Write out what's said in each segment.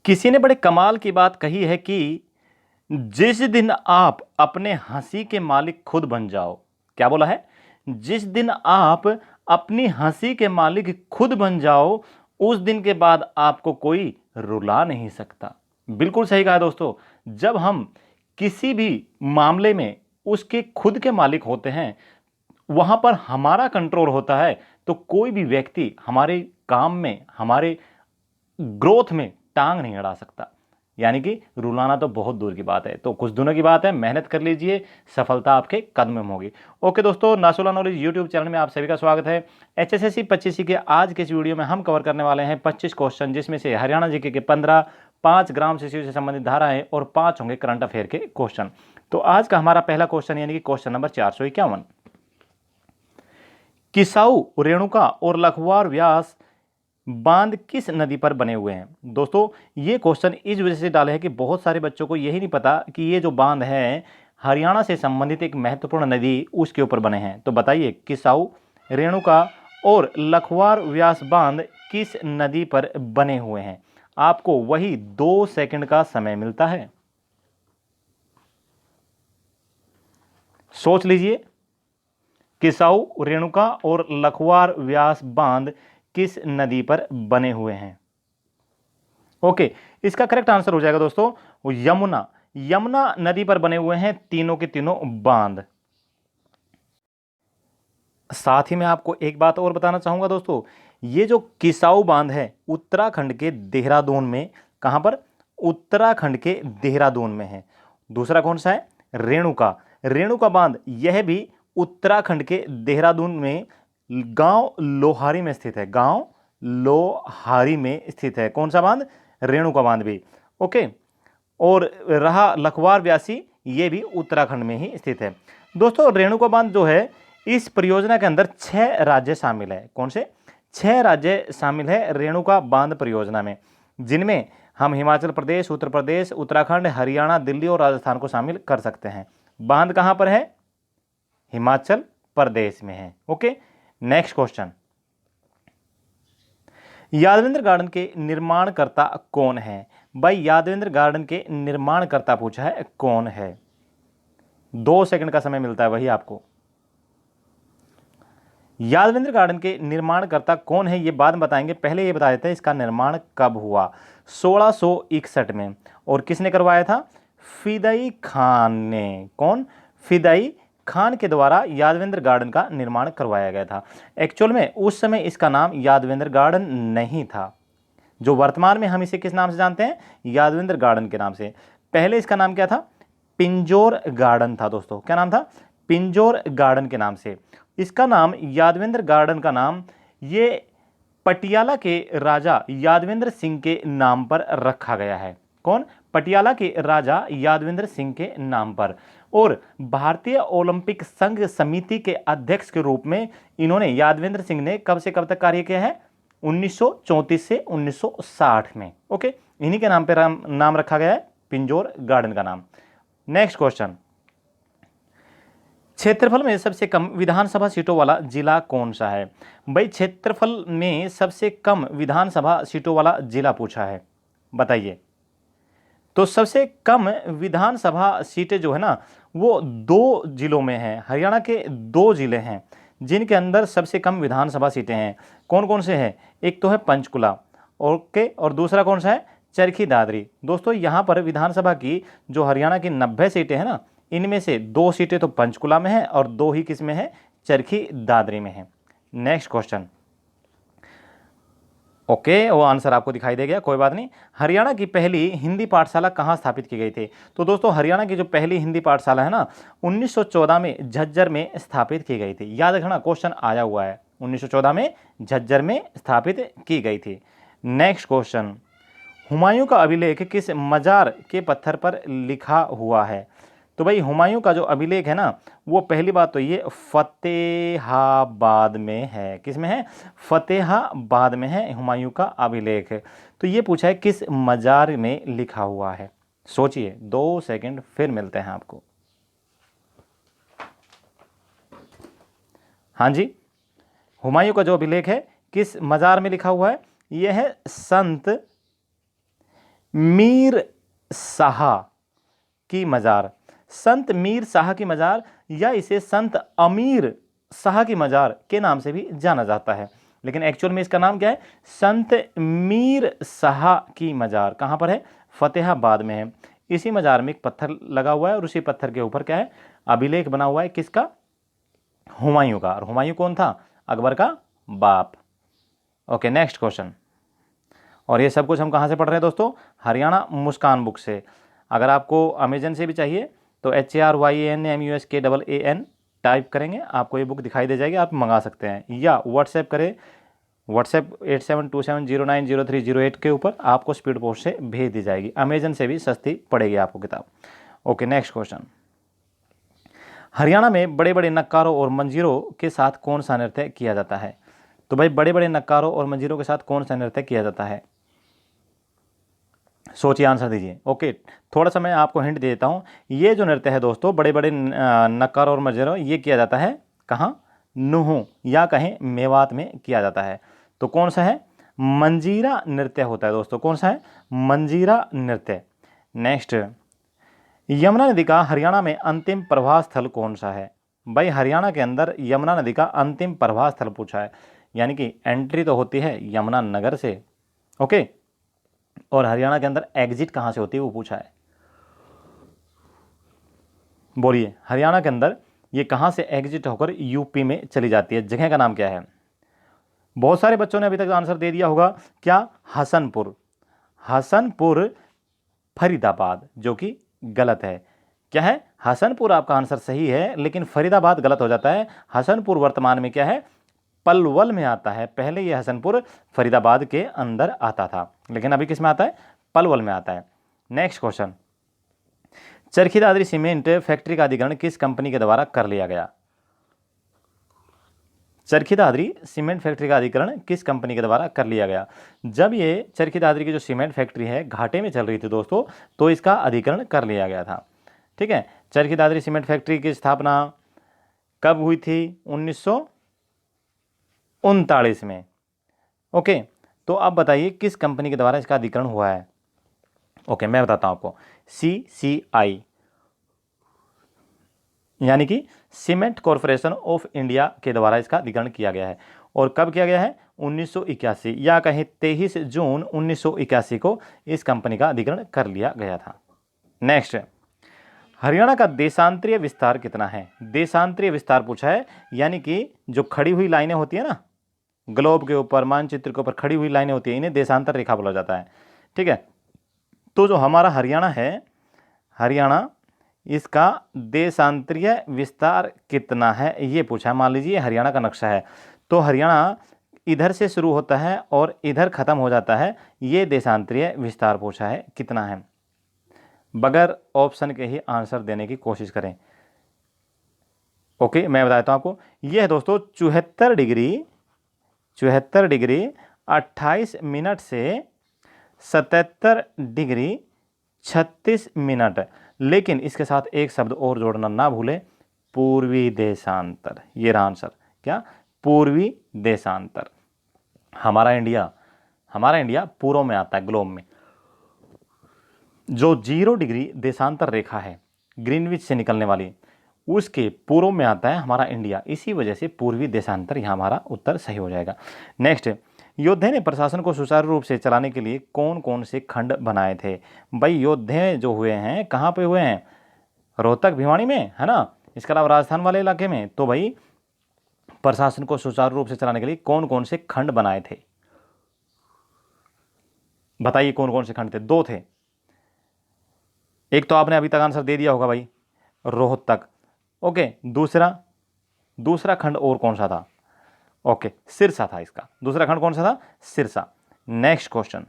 किसी ने बड़े कमाल की बात कही है कि जिस दिन आप अपने हंसी के मालिक खुद बन जाओ, क्या बोला है? जिस दिन आप अपनी हंसी के मालिक खुद बन जाओ, उस दिन के बाद आपको कोई रुला नहीं सकता। बिल्कुल सही कहा है दोस्तों। जब हम किसी भी मामले में उसके खुद के मालिक होते हैं, वहां पर हमारा कंट्रोल होता है, तो कोई भी व्यक्ति हमारे काम में, हमारे ग्रोथ में टांग नहीं अड़ा सकता। यानी कि रुलाना तो बहुत दूर की बात है। तो कुछ दिनों की बात है, मेहनत कर लीजिए, सफलता आपके कदम में होगी। ओके दोस्तों, नासुला नॉलेज यूट्यूब चैनल में आप सभी का स्वागत है। एचएसएससी 25 के आज के इस वीडियो में हम कवर करने वाले हैं 25 क्वेश्चन, जिसमें से हरियाणा जीके के 15, 5 ग्राम शिशु से संबंधित धाराएं और 5 होंगे करंट अफेयर के क्वेश्चन। तो आज का हमारा पहला क्वेश्चन यानी कि क्वेश्चन नंबर 451, किसाऊ, रेणुका और लखवार व्यास बांध किस नदी पर बने हुए हैं? दोस्तों, ये क्वेश्चन इस वजह से डाले हैं कि बहुत सारे बच्चों को यही नहीं पता कि ये जो बांध है हरियाणा से संबंधित एक महत्वपूर्ण नदी उसके ऊपर बने हैं। तो बताइए, किसाऊ, रेणुका और लखवार व्यास बांध किस नदी पर बने हुए हैं? आपको वही 2 सेकंड का समय मिलता है, सोच लीजिए। किसाऊ, रेणुका और लखवार व्यास बांध किस नदी पर बने हुए हैं? ओके, इसका करेक्ट आंसर हो जाएगा दोस्तों वो यमुना। यमुना नदी पर बने हुए हैं तीनों के तीनों बांध। साथ ही मैं आपको एक बात और बताना चाहूंगा दोस्तों, ये जो किसाऊ बांध है उत्तराखंड के देहरादून में, कहां पर? उत्तराखंड के देहरादून में है। दूसरा कौन सा है? रेणुका। रेणुका बांध यह भी उत्तराखंड के देहरादून में गांव लोहारी में स्थित है। गांव लोहारी में स्थित है। कौन सा बांध? रेणुका बांध भी। ओके, और रहा लखवार व्यासी, ये भी उत्तराखंड में ही स्थित है। दोस्तों, रेणुका बांध जो है, इस परियोजना के अंदर 6 राज्य शामिल है। कौन से? 6 राज्य शामिल है रेणुका बांध परियोजना में, जिनमें हम हिमाचल प्रदेश, उत्तर प्रदेश, उत्तराखंड, हरियाणा, दिल्ली और राजस्थान को शामिल कर सकते हैं। बांध कहां पर है? हिमाचल प्रदेश में है। Okay, next question, Yadavendra garden के निर्माणकर्ता कौन है? भाई, यादवेंद्र गार्डन के निर्माणकर्ता पूछा है, कौन है? 2 सेकंड का समय मिलता है वही आपको। यादवेंद्र गार्डन के निर्माणकर्ता कौन है ये बाद में बताएंगे, पहले ये बता देते हैं इसका निर्माण कब हुआ। 1661 में। और किसने करवाया था? फिदाई खान ने। कौन? फिदाई खान के द्वारा यादवेंद्र गार्डन का निर्माण करवाया गया था। एक्चुअल में उस समय इसका नाम यादवेंद्र गार्डन नहीं था। जो वर्तमान में हम इसे किस नाम से जानते हैं? यादवेंद्र गार्डन के नाम से। पहले इसका नाम क्या था? पिंजौर गार्डन था दोस्तों। क्या नाम था? पिंजौर गार्डन के नाम से। इसका नाम, यादवेंद्र गार्डन का नाम, ये पटियाला के राजा यादवेंद्र सिंह के नाम पर रखा गया है। कौन? पटियाला के राजा यादवेंद्र सिंह के नाम पर। और भारतीय ओलंपिक संघ समिति के अध्यक्ष के रूप में इन्होंने, यादवेंद्र सिंह ने, कब से कब तक कार्य किया है? 1934 से 1960 में। ओके, इन्हीं के नाम पर नाम रखा गया है, पिंजौर गार्डन का नाम। नेक्स्ट क्वेश्चन, क्षेत्रफल में सबसे कम विधानसभा सीटों वाला जिला कौन सा है? भाई, क्षेत्रफल में सबसे कम विधानसभा सीटों वाला जिला पूछा है, बताइए। तो सबसे कम विधानसभा सीटें जो है ना, वो 2 जिलों में है। हरियाणा के 2 जिले हैं जिनके अंदर सबसे कम विधानसभा सीटें हैं। कौन कौन से हैं? एक तो है पंचकुला, ओके, और दूसरा कौन सा है? चरखी दादरी। दोस्तों, यहाँ पर विधानसभा की जो हरियाणा की 90 सीटें हैं ना, इनमें से 2 सीटें तो पंचकुला में है और 2 ही किस में है? चरखी दादरी में है। नेक्स्ट क्वेश्चन, ओके, वो आंसर आपको दिखाई दे गया, कोई बात नहीं। हरियाणा की पहली हिंदी पाठशाला कहाँ स्थापित की गई थी? तो दोस्तों, हरियाणा की जो पहली हिंदी पाठशाला है ना, 1914 में झज्जर में स्थापित की गई थी। याद रखना, क्वेश्चन आया हुआ है, 1914 में झज्जर में स्थापित की गई थी। नेक्स्ट क्वेश्चन, हुमायूं का अभिलेख किस मजार के पत्थर पर लिखा हुआ है? तो भाई, हुमायूं का जो अभिलेख है ना, वो पहली बात तो ये फतेहाबाद में है। किस में है? फतेहाबाद में है हुमायूं का अभिलेख। तो ये पूछा है किस मजार में लिखा हुआ है। सोचिए, 2 सेकंड फिर मिलते हैं आपको। हाँ जी, हुमायूं का जो अभिलेख है किस मजार में लिखा हुआ है? यह है संत मीर शाह की मज़ार, संत मीर शाह की मज़ार या इसे संत अमीर शाह की मज़ार के नाम से भी जाना जाता है, लेकिन एक्चुअल में इसका नाम क्या है? संत मीर शाह की मज़ार। कहाँ पर है? फतेहाबाद में है। इसी मज़ार में एक पत्थर लगा हुआ है और उसी पत्थर के ऊपर क्या है? अभिलेख बना हुआ है, किसका? हुमायूं का। और हुमायूं कौन था? अकबर का बाप। Okay, next question. और ये सब कुछ हम कहाँ से पढ़ रहे हैं दोस्तों? हरियाणा मुस्कान बुक से। अगर आपको अमेजन से भी चाहिए तो HARYANMUSKAAN टाइप करेंगे, आपको ये बुक दिखाई दे जाएगी, आप मंगा सकते हैं, या व्हाट्सएप करें, व्हाट्सएप 8727090308 के ऊपर आपको स्पीड पोस्ट से भेज दी जाएगी। अमेजन से भी सस्ती पड़ेगी आपको किताब। Okay, next question. हरियाणा में बड़े बड़े नक्कारों और मंजीरों के साथ कौन सा नृत्य किया जाता है? तो भाई बड़े बड़े नक्कारों और मंजीरों के साथ कौन सा नृत्य किया जाता है? सोचिए, आंसर दीजिए। ओके, थोड़ा सा मैं आपको हिंट दे देता हूँ। ये जो नृत्य है दोस्तों, बड़े बड़े नक्कारों और मंजीरों, ये किया जाता है कहाँ? नुहू या कहें मेवात में किया जाता है। तो कौन सा है? मंजीरा नृत्य होता है दोस्तों। कौन सा है? मंजीरा नृत्य। नेक्स्ट, यमुना नदी का हरियाणा में अंतिम प्रवाह स्थल कौन सा है? भाई हरियाणा के अंदर यमुना नदी का अंतिम प्रवाह स्थल पूछा है, यानी कि एंट्री तो होती है यमुना नगर से, ओके, और हरियाणा के अंदर एग्जिट कहाँ से होती है वो पूछा है। बोलिए, हरियाणा के अंदर ये कहाँ से एग्जिट होकर यूपी में चली जाती है? जगह का नाम क्या है? बहुत सारे बच्चों ने अभी तक आंसर दे दिया होगा। क्या? हसनपुर। हसनपुर फरीदाबाद, जो कि गलत है। क्या है? हसनपुर आपका आंसर सही है, लेकिन फरीदाबाद गलत हो जाता है। हसनपुर वर्तमान में क्या है? पलवल में आता है। पहले ये हसनपुर फरीदाबाद के अंदर आता था, लेकिन अभी किस में आता है? पलवल में आता है। Next question, Charkhi Dadri cement factory का अधिग्रहण किस कंपनी के द्वारा कर लिया गया? चरखी दादरी सीमेंट फैक्ट्री का अधिग्रहण किस कंपनी के द्वारा कर लिया गया? जब ये चरखी दादरी की जो सीमेंट फैक्ट्री है घाटे में चल रही थी दोस्तों, तो इसका अधिग्रहण कर लिया गया था। ठीक है, चरखी दादरी सीमेंट फैक्ट्री की स्थापना कब हुई थी? 1939 में। ओके, तो अब बताइए किस कंपनी के द्वारा इसका अधिग्रहण हुआ है? ओके, मैं बताता हूं आपको। CCI, यानी कि सीमेंट कॉरपोरेशन ऑफ इंडिया के द्वारा इसका अधिग्रहण किया गया है। और कब किया गया है? 1981, या कहें 23 जून 1981 को इस कंपनी का अधिग्रहण कर लिया गया था। नेक्स्ट, हरियाणा का देशांतरीय विस्तार कितना है? देशांतरीय विस्तार पूछा है, यानी कि जो खड़ी हुई लाइनें होती है ना, ग्लोब के ऊपर, मानचित्र के ऊपर खड़ी हुई लाइनें होती है, इन्हें देशांतर रेखा बोला जाता है। ठीक है, तो जो हमारा हरियाणा है, हरियाणा, इसका देशांतरीय विस्तार कितना है ये पूछा है। मान लीजिए हरियाणा का नक्शा है, तो हरियाणा इधर से शुरू होता है और इधर खत्म हो जाता है। ये देशांतरीय विस्तार पूछा है, कितना है? बगैर ऑप्शन के ही आंसर देने की कोशिश करें। ओके, मैं बताता हूं आपको। यह है दोस्तों 74 डिग्री 28 मिनट से 77 डिग्री 36 मिनट। लेकिन इसके साथ एक शब्द और जोड़ना ना भूले, पूर्वी देशांतर। ये रहा आंसर। क्या? पूर्वी देशांतर। हमारा इंडिया पूर्व में आता है, ग्लोब में। जो 0 डिग्री देशांतर रेखा है ग्रीनविच से निकलने वाली, उसके पूर्व में आता है हमारा इंडिया। इसी वजह से पूर्वी देशांतर यहाँ हमारा उत्तर सही हो जाएगा। नेक्स्ट, योद्धे ने प्रशासन को सुचारू रूप से चलाने के लिए कौन कौन से खंड बनाए थे? भाई योद्धे जो हुए हैं कहाँ पे हुए हैं? रोहतक, भिवानी में, है ना, इसके अलावा राजस्थान वाले इलाके में। तो भाई प्रशासन को सुचारू रूप से चलाने के लिए कौन कौन से खंड बनाए थे? बताइए कौन कौन से खंड थे? 2 थे। एक तो आपने अभी तक आंसर दे दिया होगा भाई, रोहतक। ओके, दूसरा खंड और कौन सा था? ओके, सिरसा था इसका। दूसरा खंड कौन सा था? सिरसा। नेक्स्ट क्वेश्चन,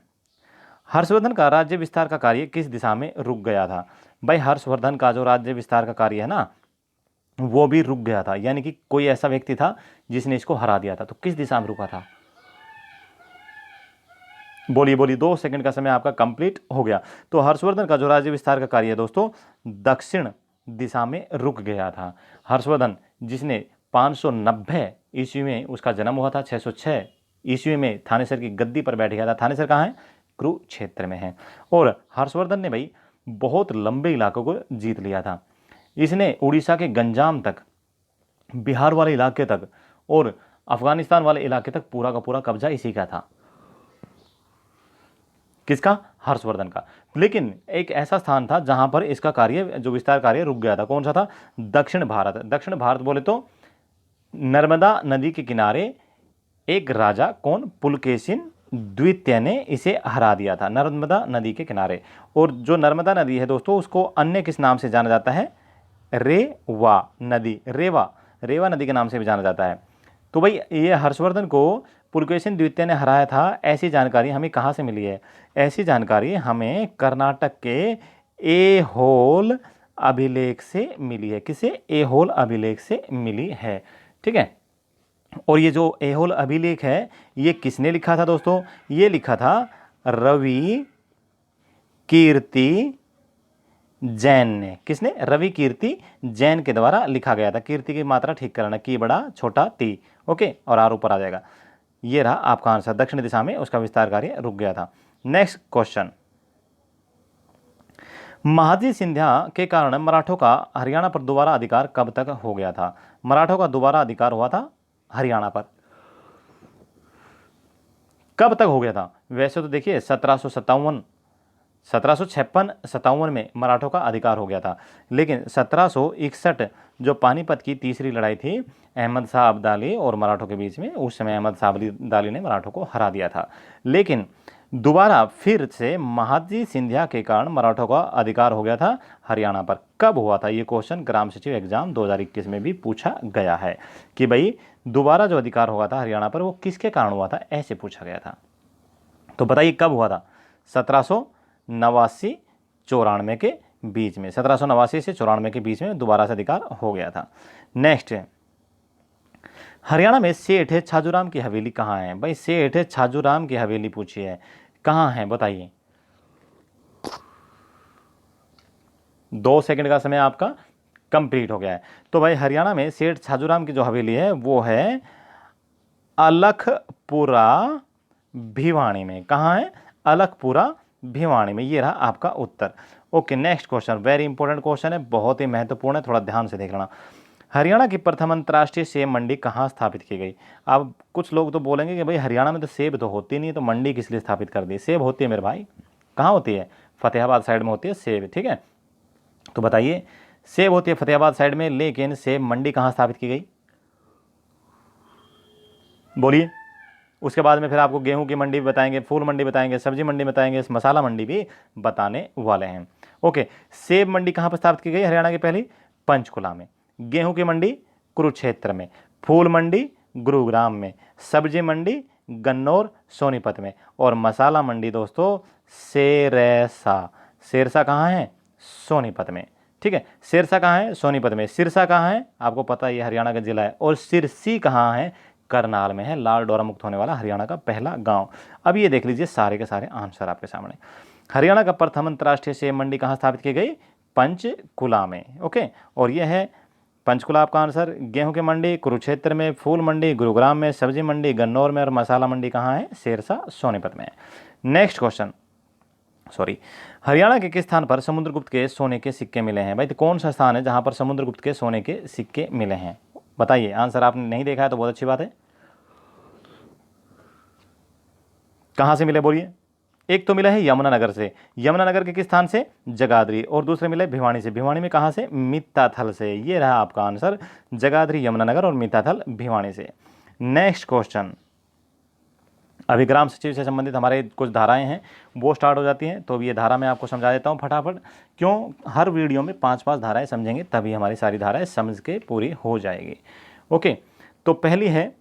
हर्षवर्धन का राज्य विस्तार का कार्य किस दिशा में रुक गया था? भाई हर्षवर्धन का जो राज्य विस्तार का कार्य है ना, वो भी रुक गया था, यानी कि कोई ऐसा व्यक्ति था जिसने इसको हरा दिया था। तो किस दिशा में रुका था? बोलिए बोलिए, 2 सेकंड का समय आपका कंप्लीट हो गया। तो हर्षवर्धन का जो राज्य विस्तार का कार्य है दोस्तों, दक्षिण दिशा में रुक गया था। हर्षवर्धन, जिसने 590 ईस्वी में उसका जन्म हुआ था, 606 ईस्वी में थानेसर की गद्दी पर बैठ गया था। थानेसर कहाँ है? कुरुक्षेत्र में है। और हर्षवर्धन ने भाई बहुत लंबे इलाकों को जीत लिया था। इसने उड़ीसा के गंजाम तक, बिहार वाले इलाके तक और अफगानिस्तान वाले इलाके तक पूरा का पूरा कब्जा इसी का था। किसका? हर्षवर्धन का। लेकिन एक ऐसा स्थान था जहां पर इसका कार्य, जो विस्तार कार्य रुक गया था। कौन सा था? दक्षिण भारत। दक्षिण भारत बोले तो नर्मदा नदी के किनारे एक राजा, कौन? पुलकेशिन द्वितीय ने इसे हरा दिया था, नर्मदा नदी के किनारे। और जो नर्मदा नदी है दोस्तों, उसको अन्य किस नाम से जाना जाता है? रेवा नदी, रेवा नदी के नाम से भी जाना जाता है। तो भाई ये हर्षवर्धन को पुलकेशिन द्वितीय ने हराया था, ऐसी जानकारी हमें कहाँ से मिली है? ऐसी जानकारी हमें कर्नाटक के ऐहोल अभिलेख से मिली है। किसे? ऐहोल अभिलेख से मिली है। ठीक है। और ये जो ऐहोल अभिलेख है, ये किसने लिखा था दोस्तों? ये लिखा था रवि कीर्ति जैन ने। किसने? रवि कीर्ति जैन के द्वारा लिखा गया था। कीर्ति की मात्रा ठीक करना, की बड़ा छोटा ती, ओके, और आर ऊपर आ जाएगा। ये रहा आपका आंसर। दक्षिण दिशा में उसका विस्तार कार्य रुक गया था। नेक्स्ट क्वेश्चन, महादजी सिंधिया के कारण मराठों का हरियाणा पर दोबारा अधिकार कब तक हो गया था? मराठों का दोबारा अधिकार हुआ था हरियाणा पर, कब तक हो गया था? वैसे तो देखिए 1756-57 में मराठों का अधिकार हो गया था। लेकिन 1761 जो पानीपत की तीसरी लड़ाई थी अहमद शाह अब्दाली और मराठों के बीच में, उस समय अहमद शाह अब्दाली ने मराठों को हरा दिया था। लेकिन दोबारा फिर से महादजी सिंधिया के कारण मराठों का अधिकार हो गया था हरियाणा पर। कब हुआ था? ये क्वेश्चन ग्राम सचिव एग्जाम 2021 में भी पूछा गया है कि भाई दोबारा जो अधिकार हुआ था हरियाणा पर वो किसके कारण हुआ था, ऐसे पूछा गया था। तो बताइए कब हुआ था? 1789-94 के बीच में, 1789 से 94 के बीच में दोबारा से अधिकार हो गया था। नेक्स्ट, हरियाणा में सेठ छाजूराम की हवेली कहाँ है? भाई सेठ छाजूराम की हवेली पूछी है, कहाँ है बताइए। 2 सेकंड का समय आपका कंप्लीट हो गया है। तो भाई हरियाणा में सेठ छाजूराम की जो हवेली है वो है अलखपुरा भिवानी में। कहाँ है? अलखपुरा भिवानी में। ये रहा आपका उत्तर। Okay, next question, very important question है, बहुत ही महत्वपूर्ण है, थोड़ा ध्यान से देख लेना। हरियाणा की प्रथम अंतर्राष्ट्रीय सेब मंडी कहाँ स्थापित की गई? अब कुछ लोग तो बोलेंगे कि भाई हरियाणा में तो सेब तो होती नहीं, तो मंडी किस लिए स्थापित कर दी? सेब होती है मेरे भाई, कहाँ होती है? फतेहाबाद साइड में होती है सेब। ठीक है, तो बताइए सेब होती है फतेहाबाद साइड में, लेकिन सेब मंडी कहाँ स्थापित की गई? बोलिए। उसके बाद में फिर आपको गेहूं की मंडी भी बताएंगे, फूल मंडी बताएंगे, सब्जी मंडी बताएंगे, मसाला मंडी भी बताने वाले हैं। ओके, सेब मंडी कहाँ पर स्थापित की गई हरियाणा की? पहली पंचकुला में, गेहूं की मंडी कुरुक्षेत्र में, फूल मंडी गुरुग्राम में, सब्जी मंडी गन्नौर सोनीपत में, और मसाला मंडी दोस्तों सिरसा। सिरसा कहाँ है? सोनीपत में। ठीक है, सिरसा कहाँ है? सोनीपत में। सिरसा कहाँ है? आपको पता है ये हरियाणा का जिला है। और सिरसी कहाँ है? करनाल में है, लाल डोरा मुक्त होने वाला हरियाणा का पहला गांव। अब ये देख लीजिए सारे के सारे आंसर आपके सामने। हरियाणा का प्रथम अंतर्राष्ट्रीय सेब मंडी कहाँ स्थापित की गई? पंचकुला में। ओके, और यह है पंचकुला आपका आंसर। गेहूं की मंडी कुरुक्षेत्र में, फूल मंडी गुरुग्राम में, सब्जी मंडी गन्नौर में, और मसाला मंडी कहाँ है? सिरसा सोनीपत में। नेक्स्ट क्वेश्चन, हरियाणा के किस स्थान पर समुद्रगुप्त के सोने के सिक्के मिले हैं? भाई तो कौन सा स्थान है जहां पर समुद्रगुप्त के सोने के सिक्के मिले हैं? बताइए। आंसर आपने नहीं देखा है तो बहुत अच्छी बात है। कहां से मिले बोलिए? एक तो मिला है यमुनानगर से, यमुनानगर के किस स्थान से? जगाधरी। और दूसरे मिले भिवानी से, भिवानी में कहां से? मित्ताथल से। ये रहा आपका आंसर, जगाधरी यमुनानगर और मित्ताथल भिवानी से। नेक्स्ट क्वेश्चन, अभी ग्राम सचिव से संबंधित हमारे कुछ धाराएं हैं वो स्टार्ट हो जाती हैं, तो ये धारा मैं आपको समझा देता हूं फटाफट। क्यों? हर वीडियो में 5-5 धाराएं समझेंगे तभी हमारी सारी धाराएं समझ के पूरी हो जाएगी। ओके, तो पहली है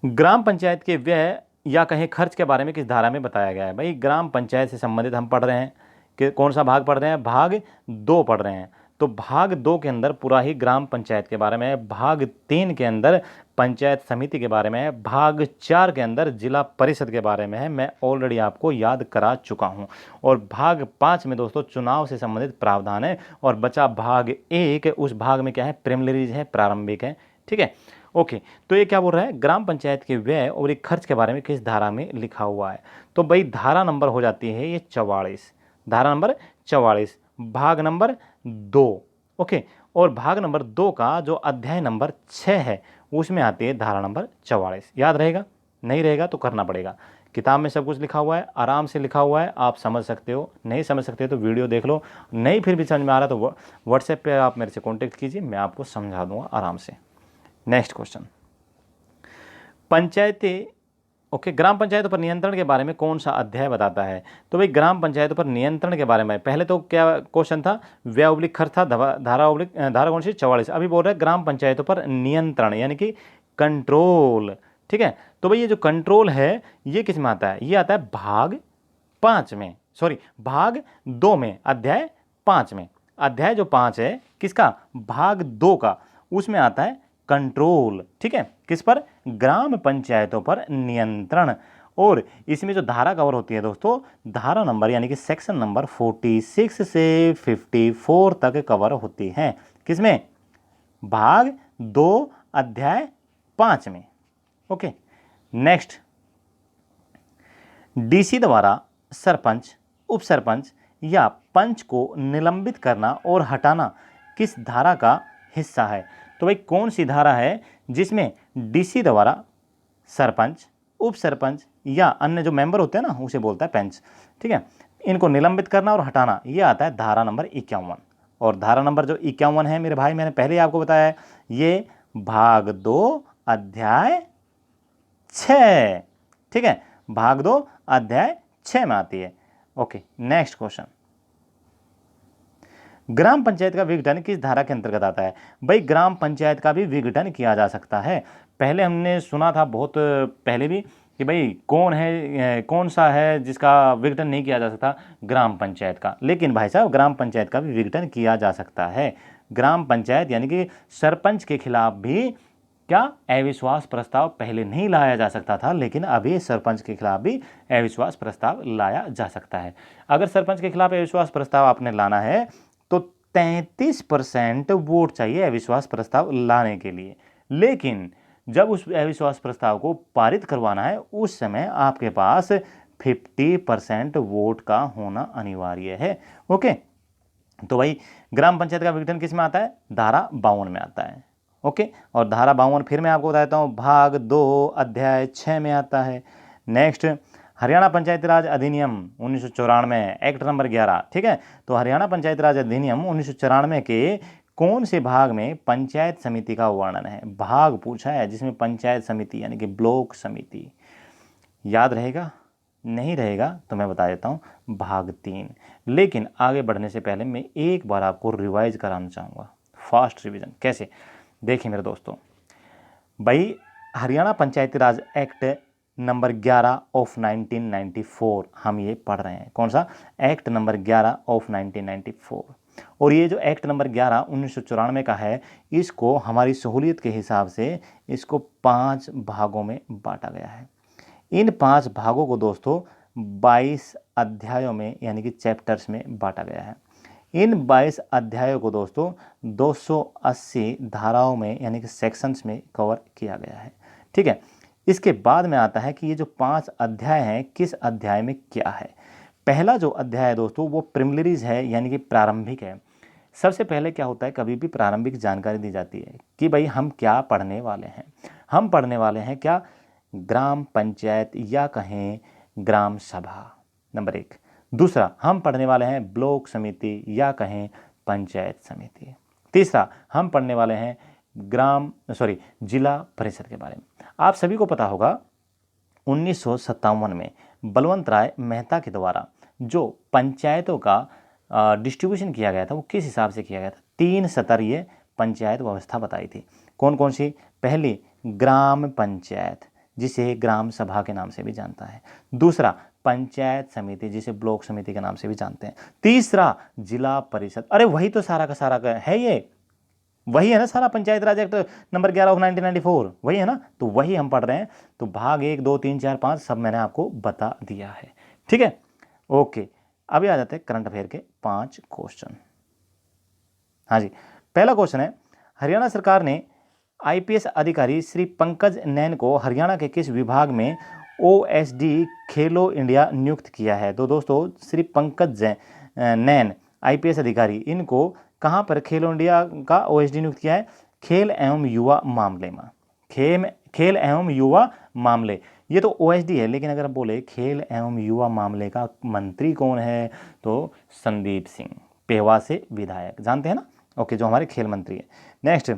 ग्राम पंचायत के व्यय या कहें खर्च के बारे में किस धारा में बताया गया है? भाई ग्राम पंचायत से संबंधित हम पढ़ रहे हैं कि कौन सा भाग पढ़ रहे हैं? भाग 2 पढ़ रहे हैं। तो भाग 2 के अंदर पूरा ही ग्राम पंचायत के बारे में है, भाग 3 के अंदर पंचायत समिति के बारे में है, भाग 4 के अंदर जिला परिषद के बारे में है, मैं ऑलरेडी आपको याद करा चुका हूं। और भाग 5 में दोस्तों चुनाव से संबंधित प्रावधान है, और बचा भाग 1, उस भाग में क्या है? प्रिलिमिनरीज है, प्रारंभिक है। ठीक है, ओके, तो ये क्या बोल रहा है, ग्राम पंचायत के व्यय और एक खर्च के बारे में किस धारा में लिखा हुआ है। तो भाई धारा नंबर हो जाती है ये 44, धारा नंबर 44 भाग नंबर 2। ओके, और भाग नंबर 2 का जो अध्याय नंबर 6 है उसमें आती है धारा नंबर 44। याद रहेगा, नहीं रहेगा तो करना पड़ेगा। किताब में सब कुछ लिखा हुआ है, आराम से लिखा हुआ है, आप समझ सकते हो। नहीं समझ सकते तो वीडियो देख लो, नहीं फिर भी समझ में आ रहा तो व्हाट्सएप पे आप मेरे से कॉन्टेक्ट कीजिए, मैं आपको समझा दूंगा आराम से। नेक्स्ट क्वेश्चन, पंचायतें, ओके, ग्राम पंचायतों पर नियंत्रण के बारे में कौन सा अध्याय बताता है। तो भाई ग्राम पंचायतों पर नियंत्रण के बारे में पहले तो क्या क्वेश्चन था, व्यय ऑब्लिक खर्च था, धारा कौन सी 44। अभी बोल रहे हैं ग्राम पंचायतों पर नियंत्रण यानी कि कंट्रोल। ठीक है, तो भाई ये जो कंट्रोल है ये किस में आता है, ये आता है भाग 5 में, सॉरी भाग 2 में, अध्याय 5 में। अध्याय जो 5 है किसका, भाग 2 का, उसमें आता है कंट्रोल। ठीक है, किस पर, ग्राम पंचायतों पर नियंत्रण। और इसमें जो धारा कवर होती है दोस्तों, धारा नंबर यानी कि सेक्शन नंबर 46 से 54 तक कवर होती है। किसमें, भाग 2 अध्याय 5 में। ओके, नेक्स्ट, डीसी द्वारा सरपंच, उप सरपंच या पंच को निलंबित करना और हटाना किस धारा का हिस्सा है। तो भाई कौन सी धारा है जिसमें डीसी द्वारा सरपंच, उप सरपंच या अन्य जो मेंबर होते हैं ना उसे बोलता है पंच। ठीक है, इनको निलंबित करना और हटाना ये आता है धारा नंबर 51। और धारा नंबर जो 51 है मेरे भाई, मैंने पहले ही आपको बताया है, ये भाग 2 अध्याय 6। ठीक है, भाग 2 अध्याय 6 में आती है। ओके, नेक्स्ट क्वेश्चन, ग्राम पंचायत का विघटन किस धारा के अंतर्गत आता है। भाई ग्राम पंचायत का भी विघटन किया जा सकता है। पहले हमने सुना था बहुत पहले भी कि भाई कौन है, कौन सा है जिसका विघटन नहीं किया जा सकता, ग्राम पंचायत का। लेकिन भाई साहब ग्राम पंचायत का भी विघटन किया जा सकता है। ग्राम पंचायत यानी कि सरपंच के खिलाफ भी क्या अविश्वास प्रस्ताव पहले नहीं लाया जा सकता था, लेकिन अभी सरपंच के खिलाफ भी अविश्वास प्रस्ताव लाया जा सकता है। अगर सरपंच के खिलाफ अविश्वास प्रस्ताव आपने लाना है तो 33% वोट चाहिए अविश्वास प्रस्ताव लाने के लिए। लेकिन जब उस अविश्वास प्रस्ताव को पारित करवाना है उस समय आपके पास 50% वोट का होना अनिवार्य है। ओके, तो भाई ग्राम पंचायत का विघटन किस में आता है, धारा 52 में आता है। ओके, और धारा 52 फिर मैं आपको बताता हूँ भाग 2 अध्याय 6 में आता है। नेक्स्ट, हरियाणा पंचायती राज अधिनियम 1994 एक्ट नंबर 11। ठीक है, तो हरियाणा पंचायती राज अधिनियम 1994 के कौन से भाग में पंचायत समिति का वर्णन है। भाग पूछा है जिसमें पंचायत समिति यानी कि ब्लॉक समिति। याद रहेगा, नहीं रहेगा तो मैं बता देता हूँ भाग 3। लेकिन आगे बढ़ने से पहले मैं एक बार आपको रिवाइज कराना चाहूँगा, फास्ट रिवीजन। कैसे, देखिए मेरे दोस्तों, भाई हरियाणा पंचायती राज एक्ट नंबर 11 ऑफ 1994 हम ये पढ़ रहे हैं। कौन सा, एक्ट नंबर 11 ऑफ 1994। और ये जो एक्ट नंबर 11 1994 का है, इसको हमारी सहूलियत के हिसाब से इसको 5 भागों में बांटा गया है। इन 5 भागों को दोस्तों 22 अध्यायों में यानी कि चैप्टर्स में बांटा गया है। इन 22 अध्यायों को दोस्तों 280 धाराओं में यानी कि सेक्शंस में कवर किया गया है। ठीक है, इसके बाद में आता है कि ये जो 5 अध्याय हैं किस अध्याय में क्या है। पहला जो अध्याय है दोस्तों वो प्रिमिलरीज है यानी कि प्रारंभिक है। सबसे पहले क्या होता है, कभी भी प्रारंभिक जानकारी दी जाती है कि भाई हम क्या पढ़ने वाले हैं। हम पढ़ने वाले हैं क्या, ग्राम पंचायत या कहें ग्राम सभा, नंबर 1। दूसरा, हम पढ़ने वाले हैं ब्लॉक समिति या कहें पंचायत समिति। तीसरा, हम पढ़ने वाले हैं जिला परिषद के बारे में। आप सभी को पता होगा 1957 में बलवंत राय मेहता के द्वारा जो पंचायतों का डिस्ट्रीब्यूशन किया गया था वो किस हिसाब से किया गया था। 3 स्तरीय पंचायत व्यवस्था बताई थी। कौन कौन सी, पहली ग्राम पंचायत जिसे ग्राम सभा के नाम से भी जानता है। दूसरा, पंचायत समिति जिसे ब्लॉक समिति के नाम से भी जानते हैं। तीसरा, जिला परिषद। अरे वही तो सारा का सारा है, ये वही है ना सारा पंचायत राज एक्ट नंबर 11 ऑफ 1994, वही है ना। तो वही हम पढ़ रहे हैं। तो भाग 1 2 3 4 5 सब मैंने आपको बता दिया है। ठीक है, ओके, अभी आ जाते हैं करंट अफेयर के 5 क्वेश्चन। हाँ जी, पहला क्वेश्चन है, हरियाणा सरकार ने आईपीएस अधिकारी श्री पंकज नैन को हरियाणा के किस विभाग में ओएसडी खेलो इंडिया नियुक्त किया है? तो दोस्तों श्री पंकज नैन आईपीएस अधिकारी, इनको कहाँ पर खेलो इंडिया का ओएसडी नियुक्त किया है? खेल एवं युवा मामले में। खेल एवं युवा मामले, ये तो ओएसडी है, लेकिन अगर आप बोले खेल एवं युवा मामले का मंत्री कौन है, तो संदीप सिंह, पेहवा से विधायक, जानते हैं ना? ओके, जो हमारे खेल मंत्री है। Next,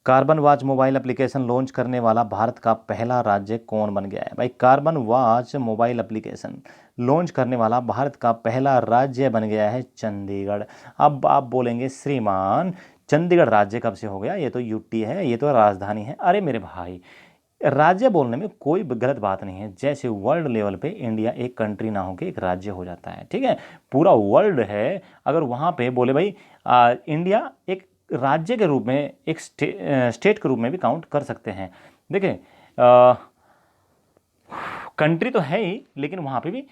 carbon watch mobile application launch करने वाला भारत का पहला राज्य कौन बन गया है? भाई carbon watch mobile application launch करने वाला भारत का पहला राज्य बन गया है चंडीगढ़। अब आप बोलेंगे श्रीमान चंडीगढ़ राज्य कब से हो गया? ये तो यूटी है, ये तो राजधानी है। अरे मेरे भाई, राज्य बोलने में कोई गलत बात नहीं है। जैसे वर्ल्ड लेवल पे इंडिया एक कंट्री ना होकर एक राज्य हो जाता है, ठीक है, पूरा वर्ल्ड है, अगर वहाँ पे बोले भाई इंडिया एक राज्य के रूप में, एक स्टेट के रूप में भी काउंट कर सकते हैं। देखिए कंट्री तो है ही, लेकिन वहाँ पे भी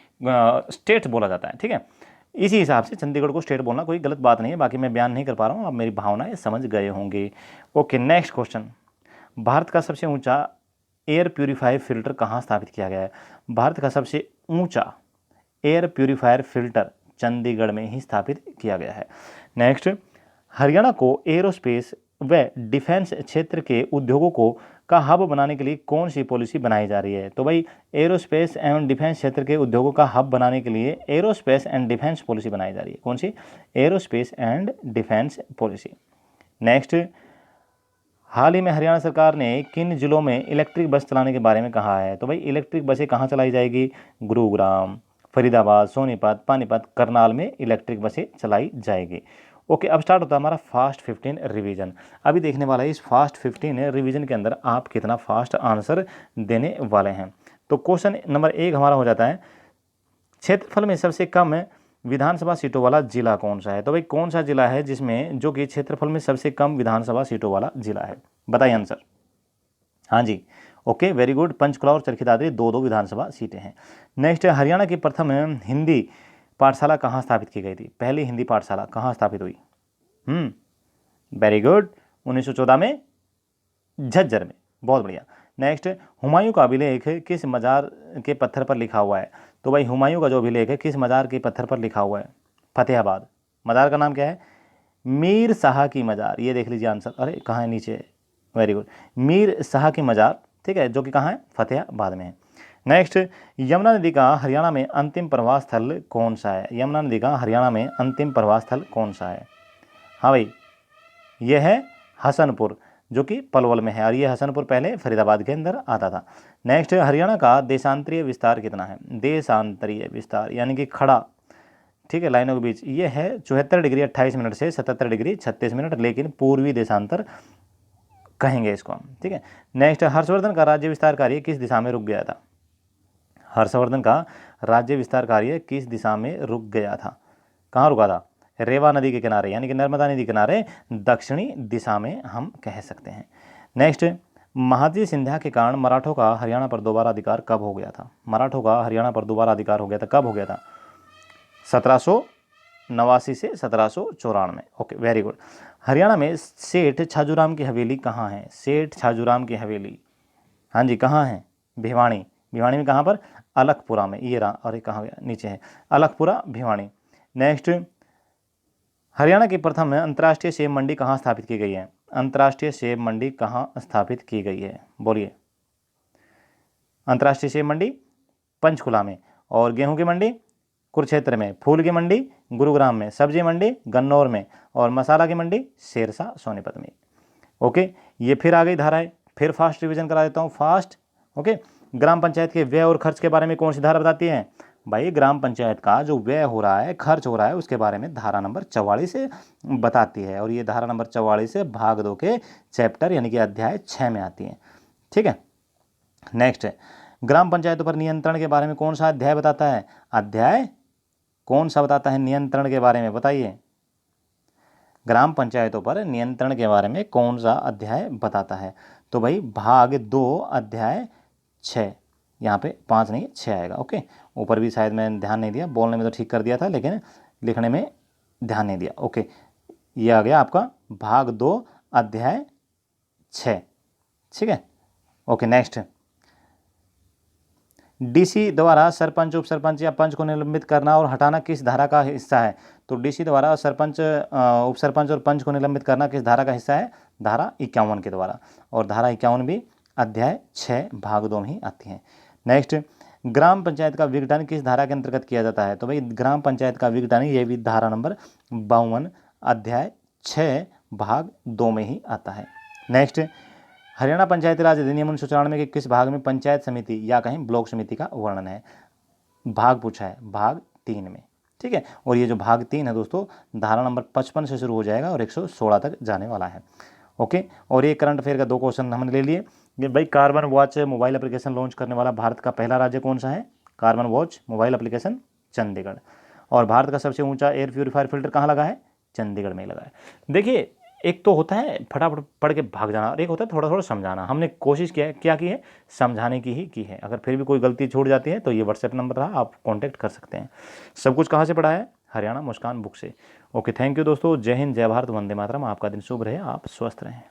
स्टेट बोला जाता है, ठीक है। इसी हिसाब से चंडीगढ़ को स्टेट बोलना कोई गलत बात नहीं है। बाकी मैं बयान नहीं कर पा रहा हूँ, आप मेरी भावनाएं समझ गए होंगे। ओके, नेक्स्ट क्वेश्चन, भारत का सबसे ऊंचा एयर प्यूरीफायर फिल्टर कहाँ स्थापित किया गया है? भारत का सबसे ऊंचा एयर प्यूरीफायर फिल्टर चंडीगढ़ में ही स्थापित किया गया है। नेक्स्ट, हरियाणा को एरोस्पेस व डिफेंस क्षेत्र के उद्योगों को का हब बनाने के लिए कौन सी पॉलिसी बनाई जा रही है? तो भाई एरोस्पेस एवं डिफेंस क्षेत्र के उद्योगों का हब बनाने के लिए एरोस्पेस एंड डिफेंस पॉलिसी बनाई जा रही है। कौन सी? Aerospace and defence policy. Next, हाल ही में हरियाणा सरकार ने किन जिलों में इलेक्ट्रिक बस चलाने के बारे में कहा है? तो भाई इलेक्ट्रिक बसें कहाँ चलाई जाएगी? गुरुग्राम, फरीदाबाद, सोनीपत, पानीपत, करनाल में इलेक्ट्रिक बसें चलाई जाएगी। ओके, अब स्टार्ट होता है हमारा फास्ट 15 रिवीजन। अभी देखने वाला है इस फास्ट 15 रिवीजन के अंदर आप कितना फास्ट आंसर देने वाले हैं। तो क्वेश्चन नंबर 1 हमारा हो जाता है, क्षेत्रफल में सबसे कम विधानसभा सीटों वाला जिला कौन सा है? तो भाई कौन सा जिला है जिसमें, जो कि क्षेत्रफल में सबसे कम विधानसभा सीटों वाला जिला है? बताइए आंसर। हाँ जी, ओके, वेरी गुड, पंचकुला और चरखी दादरी 2-2 विधानसभा सीटें हैं। नेक्स्ट, हरियाणा की प्रथम हिंदी पाठशाला कहाँ स्थापित की गई थी? पहली हिंदी पाठशाला कहाँ स्थापित हुई? वेरी गुड, 1914 में झज्जर में। बहुत बढ़िया। नेक्स्ट, हुमायूं का अभिलेख किस मजार के पत्थर पर लिखा हुआ है? तो भाई हुमायूं का जो अभिलेख है किस मजार के पत्थर पर लिखा हुआ है? फतेहाबाद। मजार का नाम क्या है? मीर शाह की मजार। ये देख लीजिए आंसर, अरे कहाँ है? नीचे, वेरी गुड, मीर शाह की मजार, ठीक है, जो कि कहाँ है? फतेहाबाद में है। नेक्स्ट, यमुना नदी का हरियाणा में अंतिम प्रवाह स्थल कौन सा है? यमुना नदी का हरियाणा में अंतिम प्रवाह स्थल कौन सा है? हाँ भाई, यह है हसनपुर, जो कि पलवल में है, और ये हसनपुर पहले फरीदाबाद के अंदर आता था। नेक्स्ट, हरियाणा का देशांतरीय विस्तार कितना है? देशांतरीय विस्तार यानी कि खड़ा, ठीक है, लाइनों के बीच, ये है 74 डिग्री 28 मिनट से 77 डिग्री 36 मिनट, लेकिन पूर्वी देशांतर कहेंगे इसको हम, ठीक है। नेक्स्ट, हर्षवर्धन का राज्य विस्तार कार्य किस दिशा में रुक गया था? हर्षवर्धन का राज्य विस्तार कार्य किस दिशा में रुक गया था? कहाँ रुका था? रेवा नदी के किनारे, यानी कि नर्मदा नदी के किनारे दक्षिणी दिशा में हम कह सकते हैं। नेक्स्ट, महादजी सिंधिया के कारण मराठों का हरियाणा पर दोबारा अधिकार कब हो गया था? मराठों का हरियाणा पर दोबारा अधिकार हो गया था, कब हो गया था? 1789 से 1794। Okay, very good. हरियाणा में सेठ छाजूराम की हवेली कहाँ है? सेठ छाजूराम की हवेली, हाँ जी, कहाँ है? भिवानी। भिवानी में कहाँ पर? अलकपुरा में। ये रहा, अरे कहाँ गया? नीचे है, अलकपुरा, भिवानी। नेक्स्ट, हरियाणा की प्रथम अंतर्राष्ट्रीय सेब मंडी कहाँ स्थापित की गई है? अंतर्राष्ट्रीय सेब मंडी कहाँ स्थापित की गई है? बोलिए। अंतर्राष्ट्रीय सेब मंडी पंचकुला में, और गेहूं की मंडी कुरुक्षेत्र में, फूल की मंडी गुरुग्राम में, सब्जी मंडी गन्नौर में, और मसाला की मंडी सिरसा सोनीपत में। ओके, ये फिर आ गई धाराएं, फिर फास्ट रिवीजन करा देता हूँ, फास्ट। ओके, ग्राम पंचायत के व्यय और खर्च के बारे में कौन सी धारा बताती है? भाई ग्राम पंचायत का जो व्यय हो रहा है, खर्च हो रहा है, उसके बारे में धारा नंबर 44 से बताती है, और ये धारा नंबर 44 से भाग 2 के चैप्टर यानी कि अध्याय 6 में आती है, ठीक है। नेक्स्ट, ग्राम पंचायतों पर नियंत्रण के बारे में कौन सा अध्याय बताता है? अध्याय कौन सा बताता है नियंत्रण के बारे में? बताइए। ग्राम पंचायतों पर नियंत्रण के बारे में कौन सा अध्याय बताता है? तो भाई भाग 2 अध्याय 6, यहाँ पे 5 नहीं 6 आएगा। ओके, ऊपर भी शायद मैंने ध्यान नहीं दिया, बोलने में तो ठीक कर दिया था, लेकिन लिखने में ध्यान नहीं दिया। ओके, ये आ गया आपका भाग 2 अध्याय 6। ठीक है, ओके नेक्स्ट। डीसी द्वारा सरपंच, उप सरपंच या पंच को निलंबित करना और हटाना किस धारा का हिस्सा है? तो डीसी द्वारा सरपंच, उप सरपंच और पंच को निलंबित करना किस धारा का हिस्सा है? धारा 51 के द्वारा। और धारा 51 भी अध्याय 6 भाग 2 में ही आती है। नेक्स्ट, ग्राम पंचायत का विघटन किस धारा के अंतर्गत किया जाता है? तो भाई ग्राम पंचायत का विघटन ये भी धारा नंबर 52 अध्याय 6 भाग 2 में ही आता है। नेक्स्ट, हरियाणा पंचायती राज अधिनियम 1994 के किस भाग में पंचायत समिति या कहीं ब्लॉक समिति का वर्णन है? भाग पूछा है, भाग 3 में। ठीक है, और ये जो भाग 3 है दोस्तों, धारा नंबर 55 से शुरू हो जाएगा और 116 तक जाने वाला है। ओके, और ये करंट अफेयर का 2 क्वेश्चन हमने ले लिए। ये भाई carbon watch mobile application launch करने वाला भारत का पहला राज्य कौन सा है? Carbon watch mobile application Chandigarh. और भारत का सबसे ऊंचा एयर प्यूरीफायर फिल्टर कहाँ लगा है? चंडीगढ़ में लगा है। देखिए, एक तो होता है फटाफट पढ़ के भाग जाना और एक होता है थोड़ा थोड़ा समझाना। हमने कोशिश किया है, क्या की है? समझाने की ही की है। अगर फिर भी कोई गलती छूट जाती है तो ये व्हाट्सएप नंबर रहा, आप कांटेक्ट कर सकते हैं। सब कुछ कहाँ से पढ़ा है? हरियाणा मुस्कान बुक से। ओके, थैंक यू दोस्तों। जय हिंद, जय भारत, वंदे मातरम। आपका दिन शुभ रहे, आप स्वस्थ रहें।